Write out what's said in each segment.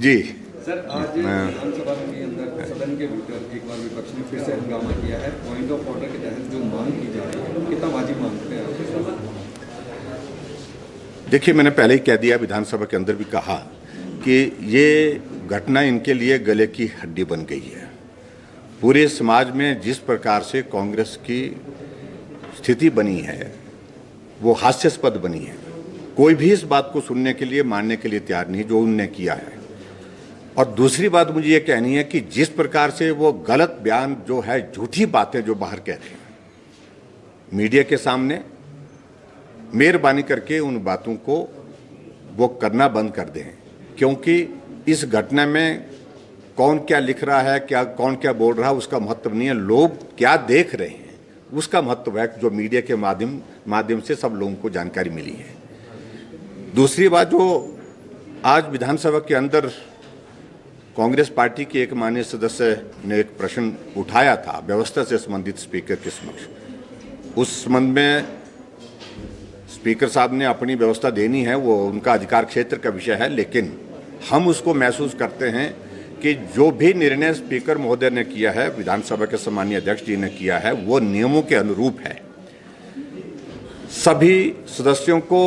जी sir, आज विधानसभा के अंदर सदन के भीतर एक बार विपक्ष ने फिर से हंगामा किया है। पॉइंट ऑफ ऑर्डर के तहत जो मांग की जा रही है, कितना वाजिब मांगते हैं आप? देखिए, मैंने पहले ही कह दिया, विधानसभा के अंदर भी कहा कि ये घटना इनके लिए गले की हड्डी बन गई है। पूरे समाज में जिस प्रकार से कांग्रेस की स्थिति बनी है वो हास्यास्पद बनी है। कोई भी इस बात को सुनने के लिए, मानने के लिए तैयार नहीं जो उनने किया है। और दूसरी बात मुझे ये कहनी है कि जिस प्रकार से वो गलत बयान जो है, झूठी बातें जो बाहर कह रहे हैं मीडिया के सामने, मेहरबानी करके उन बातों को वो करना बंद कर दें। क्योंकि इस घटना में कौन क्या लिख रहा है, क्या कौन क्या बोल रहा है, उसका महत्व नहीं है। लोग क्या देख रहे हैं उसका महत्व है, जो मीडिया के माध्यम से सब लोगों को जानकारी मिली है। दूसरी बात, जो आज विधानसभा के अंदर कांग्रेस पार्टी के एक माननीय सदस्य ने एक प्रश्न उठाया था व्यवस्था से संबंधित स्पीकर के समक्ष, उस संबंध में स्पीकर साहब ने अपनी व्यवस्था देनी है, वो उनका अधिकार क्षेत्र का विषय है। लेकिन हम उसको महसूस करते हैं कि जो भी निर्णय स्पीकर महोदय ने किया है, विधानसभा के सम्मानीय अध्यक्ष जी ने किया है, वो नियमों के अनुरूप है। सभी सदस्यों को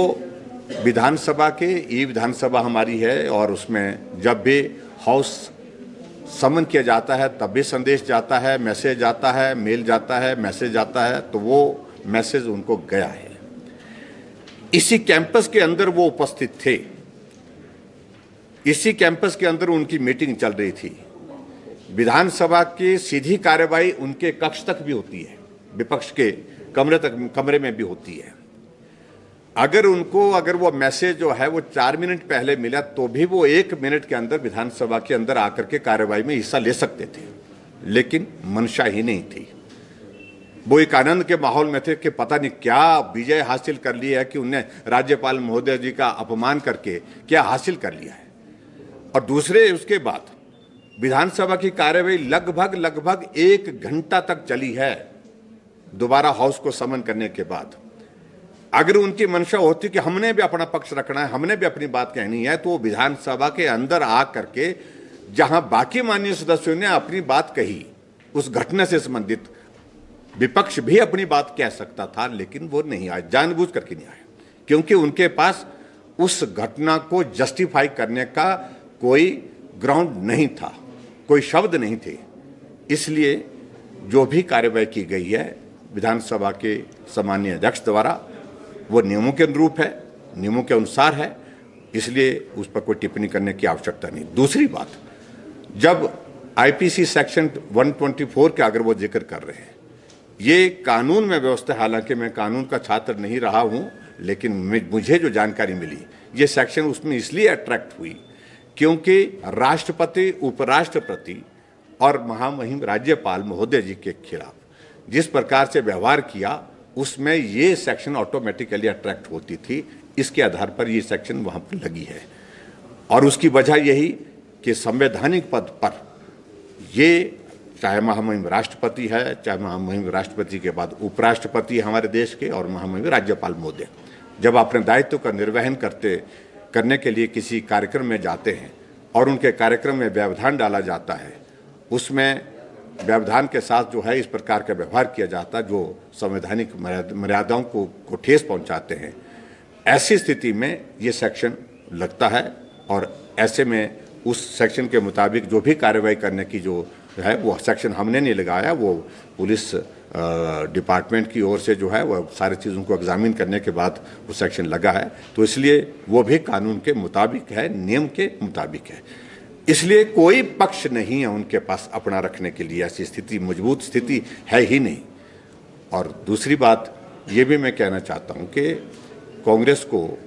विधानसभा के, ये विधानसभा हमारी है और उसमें जब भी हाउस समन किया जाता है तब भी संदेश जाता है, मैसेज आता है, मेल जाता है, मैसेज आता है, तो वो मैसेज उनको गया है। इसी कैंपस के अंदर वो उपस्थित थे, इसी कैंपस के अंदर उनकी मीटिंग चल रही थी। विधानसभा की सीधी कार्यवाही उनके कक्ष तक भी होती है, विपक्ष के कमरे में भी होती है। अगर वो मैसेज जो है वो 4 मिनट पहले मिला तो भी वो 1 मिनट के अंदर विधानसभा के अंदर आकर के कार्यवाही में हिस्सा ले सकते थे, लेकिन मंशा ही नहीं थी। वो एक आनंद के माहौल में थे कि पता नहीं क्या विजय हासिल कर लिया है, कि उन्हें राज्यपाल महोदय जी का अपमान करके क्या हासिल कर लिया है। और दूसरे, उसके बाद विधानसभा की कार्यवाही लगभग 1 घंटा तक चली है। दोबारा हाउस को समन करने के बाद अगर उनकी मंशा होती कि हमने भी अपना पक्ष रखना है, हमने भी अपनी बात कहनी है, तो विधानसभा के अंदर आ करके जहां बाकी माननीय सदस्यों ने अपनी बात कही, उस घटना से संबंधित विपक्ष भी अपनी बात कह सकता था, लेकिन वो नहीं आया, जानबूझ करके नहीं आया, क्योंकि उनके पास उस घटना को जस्टिफाई करने का कोई ग्राउंड नहीं था, कोई शब्द नहीं थे। इसलिए जो भी कार्रवाई की गई है विधानसभा के सम्मानीय अध्यक्ष द्वारा, वो नियमों के अनुरूप है, नियमों के अनुसार है, इसलिए उस पर कोई टिप्पणी करने की आवश्यकता नहीं। दूसरी बात, जब आईपीसी सेक्शन 124 का अगर वो जिक्र कर रहे हैं, ये कानून में व्यवस्था, हालांकि मैं कानून का छात्र नहीं रहा हूं, लेकिन मुझे जो जानकारी मिली, ये सेक्शन उसमें इसलिए अट्रैक्ट हुई क्योंकि राष्ट्रपति, उपराष्ट्रपति और महामहिम राज्यपाल महोदय जी के खिलाफ जिस प्रकार से व्यवहार किया, उसमें ये सेक्शन ऑटोमेटिकली अट्रैक्ट होती थी। इसके आधार पर ये सेक्शन वहां पर लगी है। और उसकी वजह यही कि संवैधानिक पद पर ये, चाहे महामहिम राष्ट्रपति है, चाहे महामहिम राष्ट्रपति के बाद उपराष्ट्रपति हमारे देश के, और महामहिम राज्यपाल महोदय, जब अपने दायित्व का निर्वहन करने के लिए किसी कार्यक्रम में जाते हैं और उनके कार्यक्रम में व्यवधान डाला जाता है, उसमें व्यवधान के साथ जो है इस प्रकार का व्यवहार किया जाता है जो संवैधानिक मर्यादाओं को ठेस पहुंचाते हैं, ऐसी स्थिति में ये सेक्शन लगता है। और ऐसे में उस सेक्शन के मुताबिक जो भी कार्रवाई करने की जो है, वो सेक्शन हमने नहीं लगाया, वो पुलिस डिपार्टमेंट की ओर से जो है वो सारी चीज़ों को एग्जामिन करने के बाद वो सेक्शन लगा है। तो इसलिए वो भी कानून के मुताबिक है, नियम के मुताबिक है। इसलिए कोई पक्ष नहीं है उनके पास अपना रखने के लिए, ऐसी स्थिति, मजबूत स्थिति है ही नहीं। और दूसरी बात ये भी मैं कहना चाहता हूँ कि कांग्रेस को,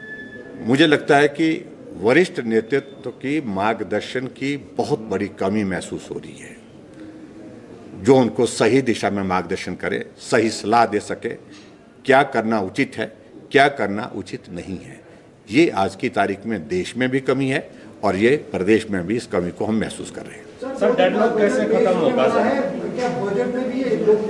मुझे लगता है कि वरिष्ठ नेतृत्व की मार्गदर्शन की बहुत बड़ी कमी महसूस हो रही है, जो उनको सही दिशा में मार्गदर्शन करे, सही सलाह दे सके, क्या करना उचित है, क्या करना उचित नहीं है। ये आज की तारीख में देश में भी कमी है और ये प्रदेश में भी इस कमी को हम महसूस कर रहे हैं। सर, डेडलॉक कैसे खत्म होगा सर? क्या बजट में भी लोग